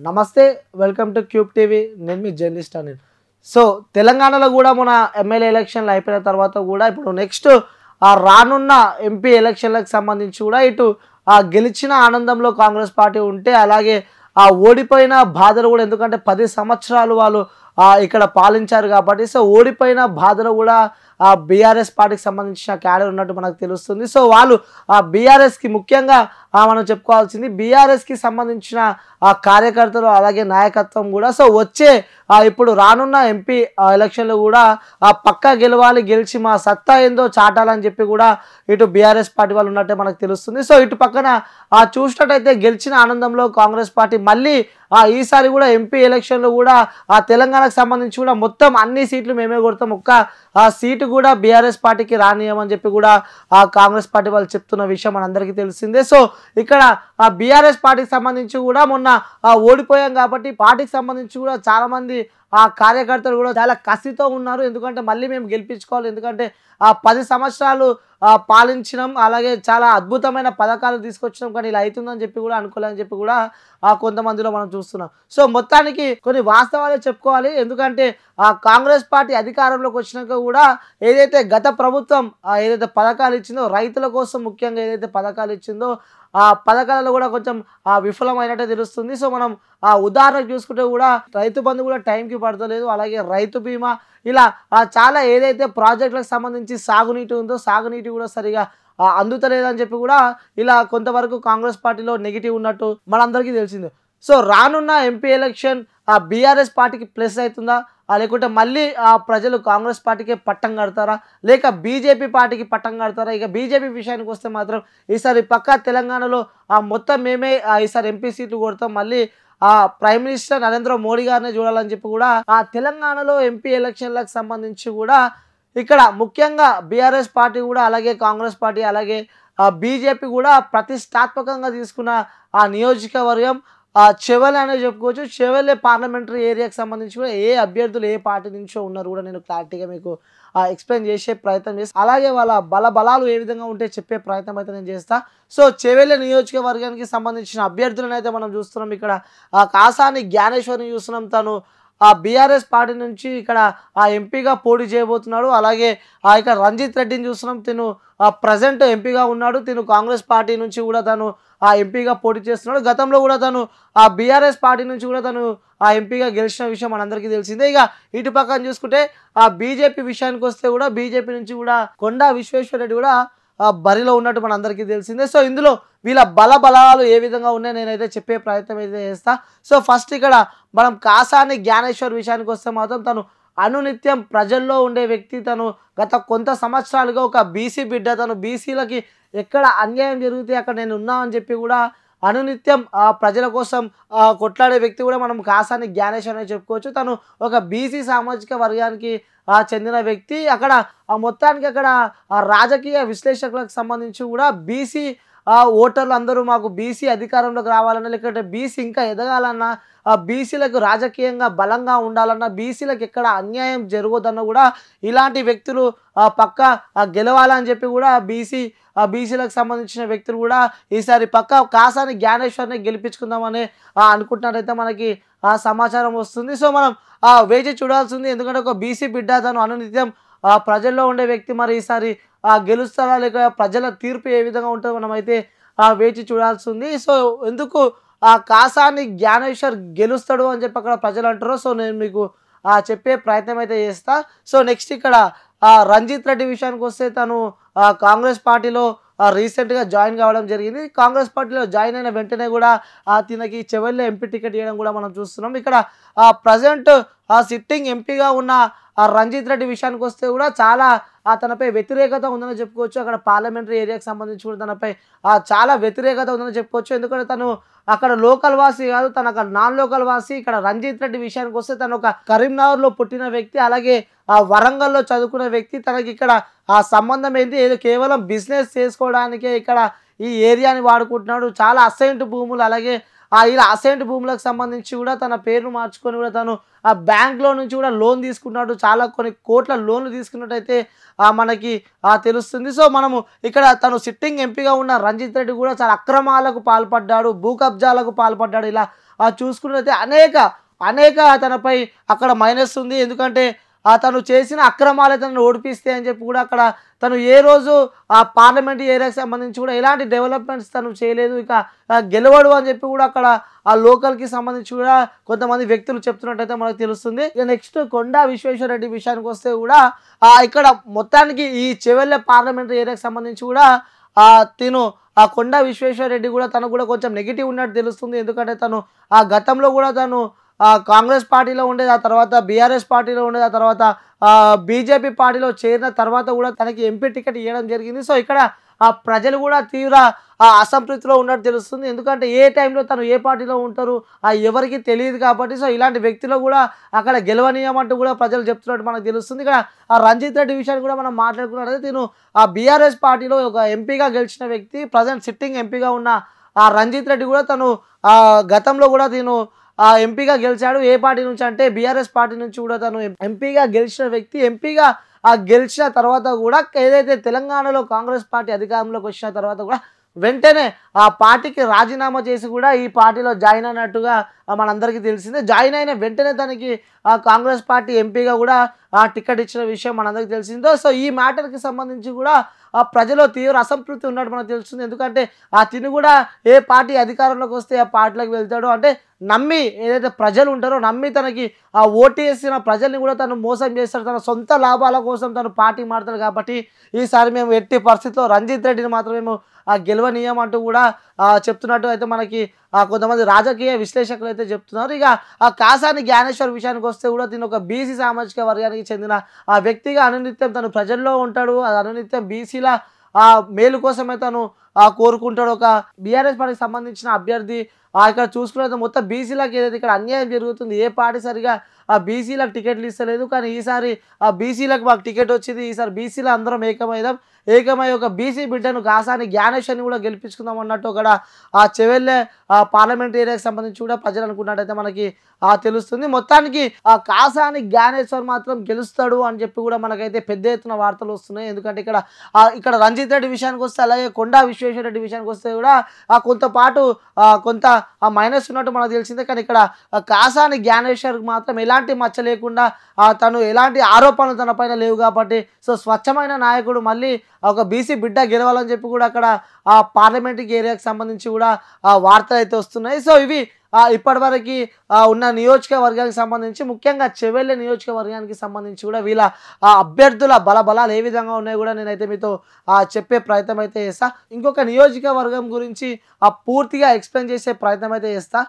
నమస్తే welcome to cube TV నేను మీ journalist అని సో తెలంగాణలో కూడా మన ఎమ్మెల్యే ఎలక్షన్లు అయిపోయిన తర్వాత కూడా ఇప్పుడు నెక్స్ట్ రానున్న ఎంపీ ఎలక్షన్లకు సంబంధించి కూడా ఇటు గెలిచిన ఆనందంలో కాంగ్రెస్ పార్టీ ఉంటే అలాగే ఓడిపోయిన బాధలు కూడా ఎందుకంటే 10 సంవత్సరాలు వాళ్ళు ఇక్కడ పాలించారు కాబట్టి సో ఓడిపోయిన బాధలు కూడా బీఆర్ఎస్ పార్టీకి సంబంధించిన క్యాడర్ ఉన్నట్టు మనకు తెలుస్తుంది. సో వాళ్ళు బీఆర్ఎస్కి ముఖ్యంగా మనం చెప్పుకోవాల్సింది బీఆర్ఎస్కి సంబంధించిన కార్యకర్తలు అలాగే నాయకత్వం కూడా సో వచ్చే ఇప్పుడు రానున్న ఎంపీ ఎలక్షన్లు కూడా పక్కా గెలవాలి, గెలిచి మా సత్తా ఏందో చాటాలని చెప్పి కూడా ఇటు బీఆర్ఎస్ పార్టీ వాళ్ళు ఉన్నట్టే మనకు తెలుస్తుంది. సో ఇటు పక్కన చూసినట్టయితే గెలిచిన ఆనందంలో కాంగ్రెస్ పార్టీ మళ్ళీ ఈసారి కూడా ఎంపీ ఎలక్షన్లు కూడా తెలంగాణకు సంబంధించి కూడా మొత్తం అన్ని సీట్లు మేమే కొడతాం, ఒక్క సీటు కూడా బీఆర్ఎస్ పార్టీకి రానియమని చెప్పి కూడా కాంగ్రెస్ పార్టీ వాళ్ళు చెప్తున్న విషయం మనందరికీ తెలిసిందే. సో ఇక్కడ బీఆర్ఎస్ పార్టీకి సంబంధించి కూడా మొన్న ఓడిపోయాం కాబట్టి పార్టీకి సంబంధించి కూడా చాలామంది కార్యకర్తలు కూడా చాలా కసితో ఉన్నారు. ఎందుకంటే మళ్ళీ మేము గెలిపించుకోవాలి, ఎందుకంటే 10 సంవత్సరాలు పాలించినాం, అలాగే చాలా అద్భుతమైన పథకాలు తీసుకొచ్చినాం, కానీ ఇలా అవుతుందని చెప్పి కూడా అనుకోలేదని చెప్పి కూడా కొంతమందిలో మనం చూస్తున్నాం. సో మొత్తానికి కొన్ని వాస్తవాలే చెప్పుకోవాలి. ఎందుకంటే కాంగ్రెస్ పార్టీ అధికారంలోకి వచ్చినాక కూడా ఏదైతే గత ప్రభుత్వం ఏదైతే పథకాలు ఇచ్చిందో రైతుల కోసం ముఖ్యంగా ఏదైతే పథకాలు ఇచ్చిందో ఆ పథకాలలో కూడా కొంచెం విఫలమైనట్టే తెలుస్తుంది. సో మనం ఉదాహరణకు చూసుకుంటే కూడా రైతు బంధు కూడా టైంకి పడతలేదు, అలాగే రైతు బీమా ఇలా చాలా ఏదైతే ప్రాజెక్టులకు సంబంధించి సాగునీటి ఉందో సాగునీటి కూడా సరిగా అందుతలేదని చెప్పి కూడా ఇలా కొంతవరకు కాంగ్రెస్ పార్టీలో నెగిటివ్ ఉన్నట్టు మనందరికీ తెలిసిందే. సో రానున్న ఎంపీ ఎలక్షన్ బీఆర్ఎస్ పార్టీకి ప్లస్ అవుతుందా, లేకుంటే మళ్ళీ ప్రజలు కాంగ్రెస్ పార్టీకే పట్టం కడతారా, లేక బీజేపీ పార్టీకి పట్టం కడతారా? ఇక బీజేపీ విషయానికి వస్తే మాత్రం ఈసారి పక్కా తెలంగాణలో మొత్తం మేమే ఈసారి ఎంపీ సీట్లు కొడతాం, మళ్ళీ ప్రైమ్ మినిస్టర్ నరేంద్ర మోడీ గారినే చూడాలని చెప్పి కూడా తెలంగాణలో ఎంపీ ఎలక్షన్లకు సంబంధించి కూడా ఇక్కడ ముఖ్యంగా బీఆర్ఎస్ పార్టీ కూడా అలాగే కాంగ్రెస్ పార్టీ అలాగే బీజేపీ కూడా ప్రతిష్టాత్మకంగా తీసుకున్న నియోజకవర్గం చెవెల్ అనేది చెప్పుకోవచ్చు. చెవెల్ పార్లమెంటరీ ఏరియాకి సంబంధించి కూడా ఏ అభ్యర్థులు ఏ పార్టీ నుంచో ఉన్నారు కూడా నేను క్లారిటీగా మీకు ఎక్స్ప్లెయిన్ చేసే ప్రయత్నం చేస్తాను, అలాగే వాళ్ళ బలాలు ఏ విధంగా ఉంటే చెప్పే ప్రయత్నం అయితే నేను చేస్తాను. సో చెవెల్ నియోజకవర్గానికి సంబంధించిన అభ్యర్థులను అయితే మనం చూస్తున్నాం. ఇక్కడ కాసాని జ్ఞానేశ్వర్ని చూస్తున్నాం, తను బీఆర్ఎస్ పార్టీ నుంచి ఇక్కడ ఎంపీగా పోటీ చేయబోతున్నాడు. అలాగే ఇక్కడ రంజిత్ రెడ్డిని చూస్తున్నాం, తను ప్రజెంట్ ఎంపీగా ఉన్నాడు, తను కాంగ్రెస్ పార్టీ నుంచి కూడా తను ఎంపీగా పోటీ చేస్తున్నాడు. గతంలో కూడా తను బీఆర్ఎస్ పార్టీ నుంచి కూడా తను ఎంపీగా గెలిచిన విషయం మనందరికీ తెలిసిందే. ఇక ఇటు పక్కన చూసుకుంటే బీజేపీ విషయానికి వస్తే కూడా బీజేపీ నుంచి కూడా కొండా విశ్వేశ్వర రెడ్డి కూడా బరిలో ఉన్నట్టు మనందరికీ తెలిసిందే. సో ఇందులో వీళ్ళ బలాలు ఏ విధంగా ఉన్నాయో నేనైతే చెప్పే ప్రయత్నం అయితే చేస్తా. సో ఫస్ట్ ఇక్కడ మనం కాసాని జ్ఞానేశ్వర్ విషయానికి వస్తే మాత్రం తను అనునిత్యం ప్రజల్లో ఉండే వ్యక్తి, తను గత కొంత సంవత్సరాలుగా ఒక బీసీ బిడ్డ, తను బీసీలకి ఎక్కడ అన్యాయం జరిగితే అక్కడ నేను ఉన్నా అని చెప్పి కూడా అనునిత్యం ప్రజల కోసం కొట్లాడే వ్యక్తి కూడా మనం కాసాని జ్ఞానేశ్వర్ అని చెప్పుకోవచ్చు. తను ఒక బీసీ సామాజిక వర్గానికి చెందిన వ్యక్తి. అక్కడ మొత్తానికి అక్కడ రాజకీయ విశ్లేషకులకు సంబంధించి కూడా బీసీ ఓటర్లు అందరూ మాకు బీసీ అధికారంలోకి రావాలన్నా, లేకపోతే బీసీ ఇంకా ఎదగాలన్నా, బీసీలకు రాజకీయంగా బలంగా ఉండాలన్నా, బీసీలకు ఎక్కడ అన్యాయం జరగదన్నా కూడా ఇలాంటి వ్యక్తులు పక్క గెలవాలని చెప్పి కూడా బీసీలకు సంబంధించిన వ్యక్తులు కూడా ఈసారి పక్క కాసాని జ్ఞానేశ్వర్ని గెలిపించుకుందామని అనుకుంటున్నట్టయితే మనకి సమాచారం వస్తుంది. సో మనం వేచి చూడాల్సింది, ఎందుకంటే ఒక బీసీ బిడ్డ తను అనునిత్యం ప్రజల్లో ఉండే వ్యక్తి, మరి ఈసారి గెలుస్తారా లేక ప్రజల తీర్పు ఏ విధంగా ఉంటుందో మనమైతే వేచి చూడాల్సింది. సో ఎందుకు కాసాని జ్ఞానేశ్వర్ గెలుస్తాడు అని చెప్పి అక్కడ ప్రజలు అంటారు. సో నేను మీకు చెప్పే ప్రయత్నం అయితే చేస్తా. సో నెక్స్ట్ ఇక్కడ రంజిత్ రెడ్డి విషయానికి వస్తే తను కాంగ్రెస్ పార్టీలో రీసెంట్గా జాయిన్ కావడం జరిగింది. కాంగ్రెస్ పార్టీలో జాయిన్ అయిన వెంటనే కూడా తనకి చెవెల్లో ఎంపీ టికెట్ ఇవ్వడం కూడా మనం చూస్తున్నాం. ఇక్కడ ప్రజెంట్ సిట్టింగ్ ఎంపీగా ఉన్న రంజిత్ రెడ్డి విషయానికి వస్తే కూడా చాలా తనపై వ్యతిరేకత ఉందని చెప్పుకోవచ్చు. అక్కడ పార్లమెంటరీ ఏరియాకి సంబంధించి కూడా తనపై చాలా వ్యతిరేకత ఉందని చెప్పుకోవచ్చు. ఎందుకంటే తను అక్కడ లోకల్ వాసి కాదు, తను అక్కడ నాన్ లోకల్ వాసి. ఇక్కడ రంజిత్ రెడ్డి విషయానికి వస్తే తను ఒక కరీంనగర్లో పుట్టిన వ్యక్తి, అలాగే వరంగల్లో చదువుకున్న వ్యక్తి. తనకి ఇక్కడ సంబంధం ఏంటి, ఏదో కేవలం బిజినెస్ చేసుకోవడానికే ఇక్కడ ఈ ఏరియాని వాడుకుంటున్నాడు. చాలా అసైన్డ్ భూములు అలాగే ఇలా అసైన్డ్ భూములకు సంబంధించి కూడా తన పేరును మార్చుకొని కూడా తను ఆ బ్యాంక్లో నుంచి కూడా లోన్ తీసుకున్నాడు, చాలా కొన్ని కోట్ల లోన్లు తీసుకున్నట్టయితే మనకి తెలుస్తుంది. సో మనము ఇక్కడ తను సిట్టింగ్ ఎంపీగా ఉన్న రంజిత్ రెడ్డి కూడా చాలా అక్రమాలకు పాల్పడ్డాడు, భూ కబ్జాలకు పాల్పడ్డాడు. ఇలా చూసుకున్నట్టయితే అనేక తనపై అక్కడ మైనస్ ఉంది. ఎందుకంటే తను చేసిన అక్రమాలే తనను ఓడిపిస్తే అని చెప్పి కూడా అక్కడ తను ఏ రోజు ఆ పార్లమెంట్ ఏరియాకి సంబంధించి కూడా ఎలాంటి డెవలప్మెంట్స్ తను చేయలేదు, ఇక గెలవడు అని చెప్పి కూడా అక్కడ ఆ లోకల్కి సంబంధించి కూడా కొంతమంది వ్యక్తులు చెప్తున్నట్టయితే మనకు తెలుస్తుంది. ఇక నెక్స్ట్ కొండా విశ్వేశ్వరరెడ్డి విషయానికి వస్తే కూడా ఇక్కడ మొత్తానికి ఈ చెవెళ్ళ పార్లమెంట్ ఏరియాకి సంబంధించి కూడా తిను కొండా విశ్వేశ్వరరెడ్డి కూడా తనకు కూడా కొంచెం నెగిటివ్ ఉన్నట్టు తెలుస్తుంది. ఎందుకంటే తను గతంలో కూడా తను కాంగ్రెస్ పార్టీలో ఉండేది, ఆ తర్వాత బీఆర్ఎస్ పార్టీలో ఉండేది, ఆ తర్వాత బీజేపీ పార్టీలో చేరిన తర్వాత కూడా తనకి ఎంపీ టికెట్ ఇవ్వడం జరిగింది. సో ఇక్కడ ప్రజలు కూడా తీవ్ర అసంతృప్తిలో ఉన్నట్టు తెలుస్తుంది. ఎందుకంటే ఏ టైంలో తను ఏ పార్టీలో ఉంటారు ఎవరికి తెలియదు కాబట్టి సో ఇలాంటి వ్యక్తిలో కూడా అక్కడ గెలవనీయమంటూ కూడా ప్రజలు చెప్తున్నట్టు మనకు తెలుస్తుంది. ఇక్కడ రంజిత్ రెడ్డి విషయాన్ని కూడా మనం మాట్లాడుకున్నట్లయితే తిను బీఆర్ఎస్ పార్టీలో ఒక ఎంపీగా గెలిచిన వ్యక్తి, ప్రజెంట్ సిట్టింగ్ ఎంపీగా ఉన్న రంజిత్ రెడ్డి కూడా తను గతంలో కూడా తిను ఎంపీగా గెలిచాడు. ఏ పార్టీ నుంచి అంటే బీఆర్ఎస్ పార్టీ నుంచి కూడా తను ఎంపీగా గెలిచిన వ్యక్తి. ఎంపీగా గెలిచిన తర్వాత కూడా ఏదైతే తెలంగాణలో కాంగ్రెస్ పార్టీ అధికారంలోకి వచ్చిన తర్వాత కూడా వెంటనే ఆ పార్టీకి రాజీనామా చేసి కూడా ఈ పార్టీలో జాయిన్ అయినట్టుగా మనందరికీ తెలిసిందే. జాయిన్ అయిన వెంటనే తనకి కాంగ్రెస్ పార్టీ ఎంపీగా కూడా టికెట్ ఇచ్చిన విషయం మనందరికీ తెలిసిందో. సో ఈ మ్యాటర్కి సంబంధించి కూడా ప్రజలో తీవ్ర అసంతృప్తి ఉన్నట్టు మనకు తెలుస్తుంది. ఎందుకంటే తిని కూడా ఏ పార్టీ అధికారంలోకి వస్తే ఆ పార్టీలోకి వెళ్తాడో అంటే నమ్మి ఏదైతే ప్రజలు ఉంటారో నమ్మి తనకి ఓటు వేసిన ప్రజల్ని కూడా తను మోసం చేస్తాడు, తన సొంత లాభాల కోసం తను పార్టీ మారుతాడు. కాబట్టి ఈసారి మేము ఎట్టి పరిస్థితిలో రంజిత్ రెడ్డిని మాత్రం మేము గెలవనీయమంటూ కూడా చెప్తున్నట్టు అయితే మనకి కొంతమంది రాజకీయ విశ్లేషకులు అయితే చెప్తున్నారు. ఇక కాసాని జ్ఞానేశ్వర్ విషయానికి వస్తే కూడా దీని ఒక బీసీ సామాజిక వర్గానికి చెందిన వ్యక్తిగా అనునిత్యం తను ప్రజల్లో ఉంటాడు, అనునిత్యం బీసీల మేలు కోసమే తను కోరుకుంటాడు. ఒక బీఆర్ఎస్ పార్టీకి సంబంధించిన అభ్యర్థి ఇక్కడ చూసుకున్నది మొత్తం బీసీలకు ఏదైతే ఇక్కడ అన్యాయం జరుగుతుంది, ఏ పార్టీ సరిగా బీసీలకు టికెట్లు ఇస్తలేదు, కానీ ఈసారి బీసీలకు మాకు టికెట్ వచ్చింది, ఈసారి బీసీలో అందరం ఏకమై ఒక బీసీ బిడ్డను కాసాని జ్ఞానేశ్వర్ని కూడా గెలిపించుకుందాం అన్నట్టు అక్కడ చెవెళ్ళే పార్లమెంట్ ఏరియాకి సంబంధించి కూడా ప్రజలు అనుకున్నట్టయితే మనకి తెలుస్తుంది. మొత్తానికి కాసాని జ్ఞానేశ్వర్ మాత్రం గెలుస్తాడు అని చెప్పి కూడా మనకైతే పెద్ద ఎత్తున వార్తలు వస్తున్నాయి. ఎందుకంటే ఇక్కడ రంజిత్ రెడ్డి విషయానికి వస్తే అలాగే కొండా విశ్వేశ్వరరెడ్డి విషయానికి వస్తే కూడా కొంత మైనస్ ఉన్నట్టు మనకు తెలిసిందే. కానీ ఇక్కడ కాసాని జ్ఞానేశ్వర్కి మాత్రం ఎలాంటి మచ్చ లేకుండా తను ఎలాంటి ఆరోపణలు తన పైన లేవు కాబట్టి సో స్వచ్ఛమైన నాయకుడు మళ్ళీ ఒక బీసీ బిడ్డ గెలవాలని చెప్పి కూడా అక్కడ పార్లమెంట్ ఏరియాకి సంబంధించి కూడా వార్తలు అయితే వస్తున్నాయి. సో ఇవి ఇప్పటివరకు ఉన్న నియోజకవర్గానికి సంబంధించి ముఖ్యంగా చెవెళ్ళ నియోజకవర్గానికి సంబంధించి కూడా వీళ్ళ అభ్యర్థుల బలాలు ఏ విధంగా ఉన్నాయో కూడా నేనైతే మీతో చెప్పే ప్రయత్నం అయితే చేస్తా. ఇంకొక నియోజకవర్గం గురించి పూర్తిగా ఎక్స్ప్లెయిన్ చేసే ప్రయత్నం అయితే చేస్తా.